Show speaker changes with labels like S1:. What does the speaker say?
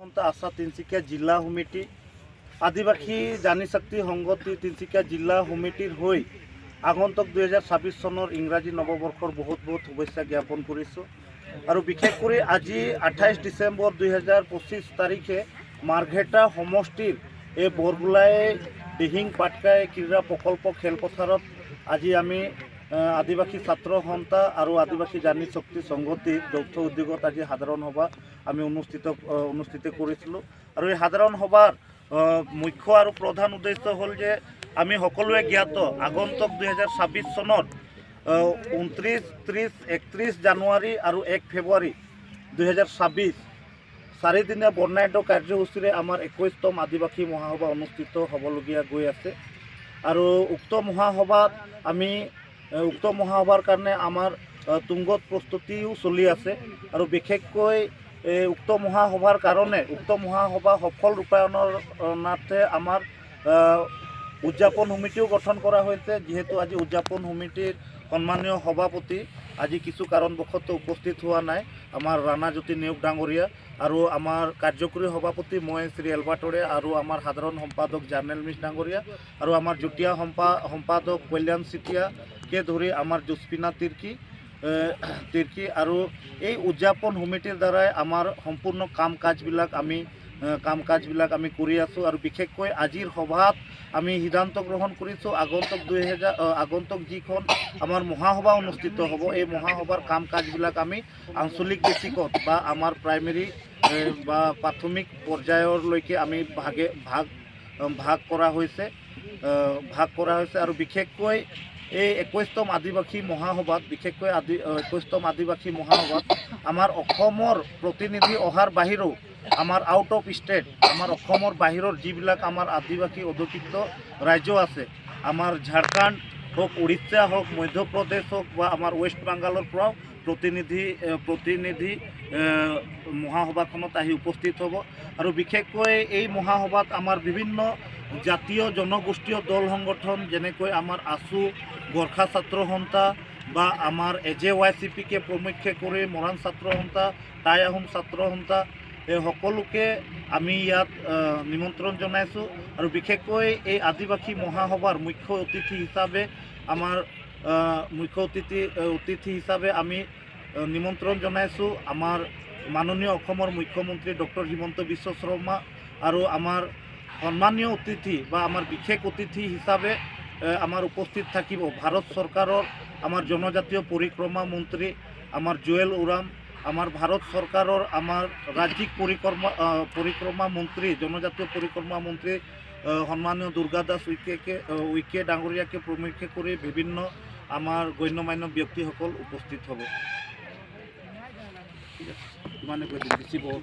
S1: আশা তিনিচুকীয়া জিলা সমিতি আদিবাসী জানিশক্তি সংগঠি তিনিচুকীয়া জিলা সমিতিৰ হৈ আগন্তুক 2026 চনৰ ইংৰাজী নৱবৰ্ষৰ বহুত শুভেচ্ছা জ্ঞাপন কৰিছোঁ আৰু বিশেষ কৰি আজি 28 ডিচেম্বৰ 2025 তাৰিখে মাৰ্ঘেটা সমষ্টিৰ এই বৰগোলাই দিহিং পাটকাই ক্ৰীড়া প্ৰকল্প খেলপথাৰত আজি আমি আদিবাসী ছাত্ৰ সন্থা আৰু আদিবাসী জানিশক্তি সংগঠিৰ যৌথ উদ্যোগত আজি সাধাৰণ সভা আমি অনুষ্ঠিত কৰিছিলোঁ আৰু এই সাধাৰণ সভাৰ মুখ্য আৰু প্ৰধান উদ্দেশ্য হ'ল যে আমি সকলোৱে জ্ঞাত আগন্তুক 2026 চনত 29, 30, 31 জানুৱাৰী আৰু 1 ফেব্ৰুৱাৰী 2026 চাৰিদিনীয়া বৰ্ণাঢ্য কাৰ্যসূচীৰে আমাৰ 21তম আদিবাসী মহাসভা অনুষ্ঠিত হ'বলগীয়া গৈ আছে আৰু উক্ত মহাসভাৰ কাৰণে আমাৰ তুংগত প্ৰস্তুতিও চলি আছে আৰু বিশেষকৈ উক্ত মহাসভাৰ কাৰণে উক্ত মহাসভা সফল ৰূপায়ণৰ নাথে আমাৰ উদযাপন সমিতিও গঠন কৰা হৈছে যেহেতু আজি উদযাপন সমিতিৰ সন্মানীয় সভাপতি আজি কিছু কাৰণবশতঃ উপস্থিত হোৱা নাই আমাৰ ৰাণাজ্যোতি নিয়োগ ডাঙৰীয়া আৰু আমাৰ কাৰ্যকৰী সভাপতি মই শ্ৰী এলবাৰ্টৰে আৰু আমাৰ সাধাৰণ সম্পাদক জাৰ্নেল মিছ ডাঙৰীয়া আৰু আমাৰ যুটীয়া সম্পাদক কল্যাণ চিটিয়াকে ধৰি আমাৰ জুস্পিনা তিৰ্কি আৰু এই উদযাপন সমিতিৰ দ্বাৰাই আমাৰ সম্পূৰ্ণ কাম কাজবিলাক আমি কৰি আছোঁ আৰু বিশেষকৈ আজিৰ সভাত আমি সিদ্ধান্ত গ্ৰহণ কৰিছোঁ আগন্তুক যিখন আমাৰ মহাসভা অনুষ্ঠিত হ'ব এই মহাসভাৰ কাম কাজবিলাক আমি আঞ্চলিক বেচিকত বা আমাৰ প্ৰাইমেৰী বা প্ৰাথমিক পৰ্যায়লৈকে আমি ভাগ কৰা হৈছে আৰু বিশেষকৈ এই 21তম আদিবাসী মহাসভাত আমাৰ অসমৰ প্ৰতিনিধি অহাৰ বাহিৰেও আমাৰ আউট অফ ষ্টেট আমাৰ অসমৰ বাহিৰৰ যিবিলাক আমাৰ আদিবাসী অধ্যুষিত ৰাজ্য আছে আমাৰ ঝাৰখণ্ড হোক উৰিষ্যা হোক মধ্যপ্ৰদেশ হোক বা আমাৰ ৱেষ্ট বেংগলৰ পৰাও প্ৰতিনিধি মহাসভাখনত আহি উপস্থিত হ'ব আৰু বিশেষকৈ এই মহাসভাত আমাৰ বিভিন্ন জাতীয় জনগোষ্ঠীয় দল সংগঠন যেনেকৈ আমাৰ আছু গোৰ্খা ছাত্ৰ সন্থা বা আমাৰ AJYCPকে প্ৰমুখ্যে কৰি মৰাণ ছাত্ৰ সন্থা টাই আহোম ছাত্ৰ সন্থা এই সকলোকে আমি ইয়াত নিমন্ত্ৰণ জনাইছোঁ আৰু বিশেষকৈ এই আদিবাসী মহাসভাৰ মুখ্য অতিথি হিচাপে আমি নিমন্ত্ৰণ জনাইছোঁ আমাৰ মাননীয় অসমৰ মুখ্যমন্ত্ৰী ডক্টৰ হিমন্ত বিশ্ব শৰ্মা আৰু আমাৰ সন্মানীয় অতিথি বা আমাৰ বিশেষ অতিথি হিচাপে আমাৰ উপস্থিত থাকিব ভাৰত চৰকাৰৰ আমাৰ জনজাতীয় পৰিক্ৰমা মন্ত্ৰী আমাৰ জুৱেল ওৰাম আমাৰ ভাৰত চৰকাৰৰ আমাৰ ৰাজ্যিক পৰিক্ৰমা মন্ত্ৰী জনজাতীয় পৰিক্ৰমা মন্ত্ৰী সন্মানীয় দুৰ্গা দাস উইকে ডাঙৰীয়াকে প্ৰমুখ্যে কৰি বিভিন্ন আমাৰ গণ্যমান্য ব্যক্তিসকল উপস্থিত হ'ব। ঠিক আছে, ইমানে কৈ দিছোঁ।